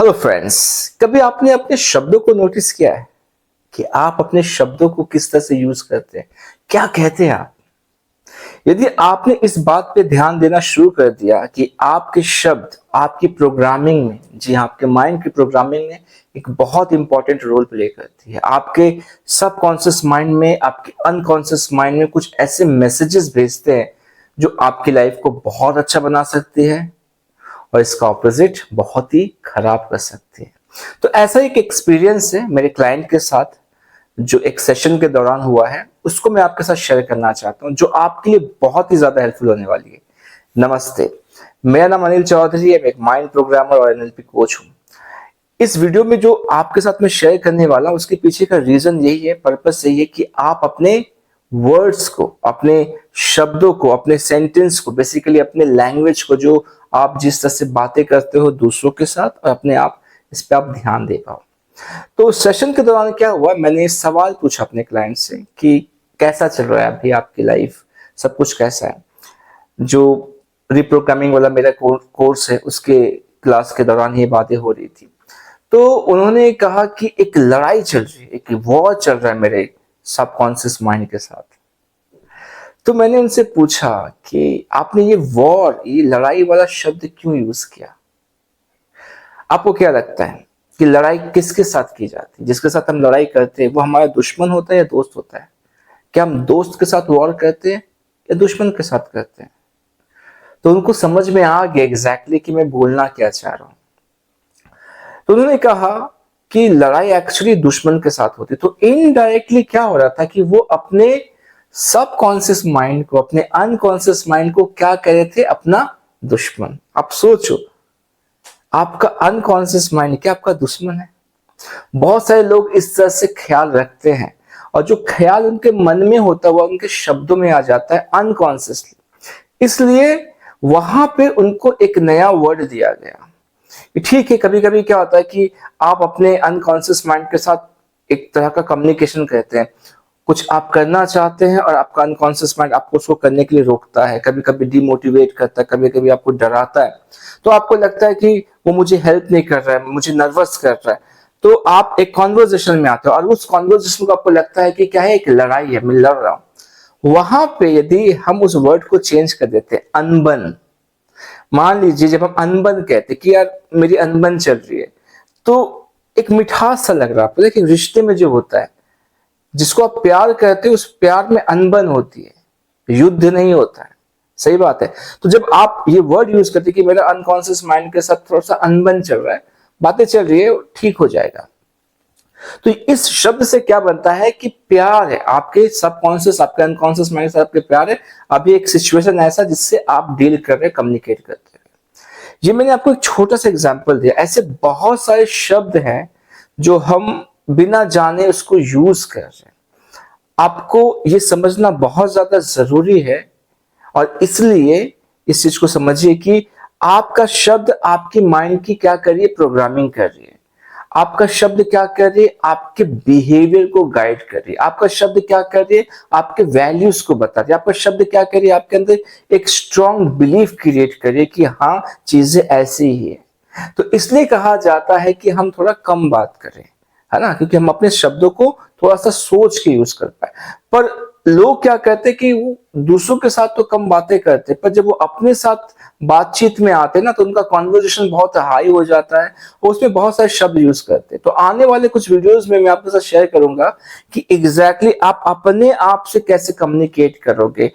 Hello friends, कभी आपने अपने शब्दों को नोटिस किया है कि आप अपने शब्दों को किस तरह से यूज करते हैं? क्या कहते हैं आप? यदि आपने इस बात पे ध्यान देना शुरू कर दिया कि आपके शब्द आपकी प्रोग्रामिंग में, जी हाँ, आपके माइंड की प्रोग्रामिंग में एक बहुत इंपॉर्टेंट रोल प्ले करती है। आपके सबकॉन्शियस माइंड में, आपके अनकॉन्शियस माइंड में कुछ ऐसे मैसेजेस भेजते हैं जो आपकी लाइफ को बहुत अच्छा बना सकती है और इसका ऑपोजिट बहुत ही खराब कर सकती है। तो ऐसा एक एक्सपीरियंस है मेरे क्लाइंट के साथ जो एक सेशन के दौरान हुआ है, उसको मैं आपके साथ शेयर करना चाहता हूं, जो आपके लिए बहुत ही ज्यादा हेल्पफुल होने वाली है। नमस्ते, मेरा नाम अनिल चौधरी है, मैं एक माइंड प्रोग्रामर और एनएलपी कोच हूं। इस वीडियो में जो आपके साथ मैं शेयर करने वाला हूं, उसके पीछे का रीजन यही है, पर्पस यही है कि आप अपने वर्ड्स को, अपने शब्दों को, अपने सेंटेंस को, बेसिकली अपने लैंग्वेज को, जो आप जिस तरह से बातें करते हो दूसरों के साथ और अपने आप, इस पे आप ध्यान दे पाओ। तो सेशन के दौरान क्या हुआ, मैंने सवाल पूछा अपने क्लाइंट से कि कैसा चल रहा है अभी आपकी लाइफ, सब कुछ कैसा है। जो रिप्रोग्रामिंग वाला मेरा कोर्स है, उसके क्लास के दौरान ये बातें हो रही थी। तो उन्होंने कहा कि एक लड़ाई चल रही है, एक वॉर चल रहा है मेरे सबकॉन्शियस माइंड के साथ। तो मैंने उनसे पूछा कि आपने ये वॉर, ये लड़ाई वाला शब्द क्यों यूज किया? आपको क्या लगता है कि लड़ाई किसके साथ की जाती है? जिसके साथ हम लड़ाई करते हैं वो हमारा दुश्मन होता है या दोस्त होता है? क्या हम दोस्त के साथ वॉर करते हैं या दुश्मन के साथ करते हैं? तो उनको समझ में आ गया एग्जैक्टली कि मैं बोलना क्या चाह रहा हूं। तो उन्होंने कहा कि लड़ाई एक्चुअली दुश्मन के साथ होती। तो इनडायरेक्टली क्या हो रहा था कि वो अपने सबकॉन्शियस माइंड को, अपने अनकॉन्शियस माइंड को क्या कह रहे थे? अपना दुश्मन। आप सोचो, आपका अनकॉन्शियस माइंड क्या आपका दुश्मन है? बहुत सारे लोग इस तरह से ख्याल रखते हैं और जो ख्याल उनके मन में होता है वो उनके शब्दों में आ जाता है अनकॉन्शियसली। इसलिए वहां पे उनको एक नया वर्ड दिया गया। ठीक है, कभी कभी क्या होता है कि आप अपने अनकॉन्शियस माइंड के साथ एक तरह का कम्युनिकेशन करते हैं। कुछ आप करना चाहते हैं और आपका अनकॉन्शियस माइंड आपको उसको करने के लिए रोकता है, कभी कभी डिमोटिवेट करता है, कभी कभी आपको डराता है। तो आपको लगता है कि वो मुझे हेल्प नहीं कर रहा है, मुझे नर्वस कर रहा है। तो आप एक कॉन्वर्जेशन में आते हो और उस कॉन्वर्जेशन को आपको लगता है कि क्या है, एक लड़ाई है, मैं लड़ रहा हूं। वहां पे यदि हम उस वर्ड को चेंज कर देते हैं, अनबन। मान लीजिए जब हम अनबन कहते कि यार मेरी अनबन चल रही है, तो एक मिठास सा लग रहा है। लेकिन रिश्ते में जो होता है, जिसको आप प्यार कहते हो, उस प्यार में अनबन होती है, युद्ध नहीं होता है। सही बात है। तो जब आप ये वर्ड यूज करते कि मेरा अनकॉन्शियस माइंड के साथ थोड़ा सा अनबन चल रहा है, बातें चल रही है, ठीक हो जाएगा। तो इस शब्द से क्या बनता है कि प्यार है, आपके सबकॉन्शियस, आपके अनकॉन्शियस माइंड से आपके प्यार है। अभी एक सिचुएशन ऐसा जिससे आप डील कर रहे, कम्युनिकेट करते हैं। ये मैंने आपको एक छोटा सा एग्जांपल दिया। ऐसे बहुत सारे शब्द हैं जो हम बिना जाने उसको यूज कर रहे हैं। आपको ये समझना बहुत ज्यादा जरूरी है और इसलिए इस चीज को समझिए कि आपका शब्द आपकी माइंड की क्या कर रही है? प्रोग्रामिंग कर रही है। आपका शब्द क्या कर रही है? आपके बिहेवियर को गाइड कर रही है। आपका शब्द क्या कर रही है? आपके वैल्यूज को बता रही है। आपका शब्द क्या कर रही है? आपके अंदर एक स्ट्रॉन्ग बिलीफ क्रिएट कर रही है कि हाँ, चीजें ऐसी ही है। तो इसलिए कहा जाता है कि हम थोड़ा कम बात करें, है ना, क्योंकि हम अपने शब्दों को थोड़ा सा सोच के यूज कर पाए। पर लोग क्या कहते हैं कि वो दूसरों के साथ तो कम बातें करते, पर जब वो अपने साथ बातचीत में आते हैं ना, तो उनका कॉन्वर्जेशन बहुत हाई हो जाता है और उसमें बहुत सारे शब्द यूज करते हैं। तो आने वाले कुछ वीडियोस में मैं आपके साथ शेयर करूंगा कि एग्जैक्टली आप अपने आप से कैसे कम्युनिकेट करोगे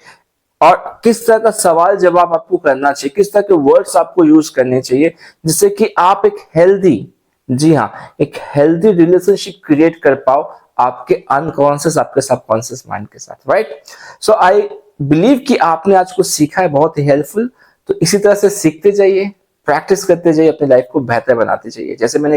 और किस तरह का सवाल जवाब आपको करना चाहिए, किस तरह के वर्ड्स आपको यूज करने चाहिए, जिससे कि आप एक हेल्दी, जी हाँ, एक हेल्दी रिलेशनशिप क्रिएट कर पाओ आपके अनकॉन्शियस, आपके सबकॉन्शियस माइंड के साथ। राइट? सो आई बिलीव कि आपने आज कुछ सीखा है, बहुत ही हेल्पफुल। तो इसी तरह से सीखते जाइए, प्रैक्टिस करते जाइए, अपनी लाइफ को बेहतर बनाते जाइए। जैसे मैंने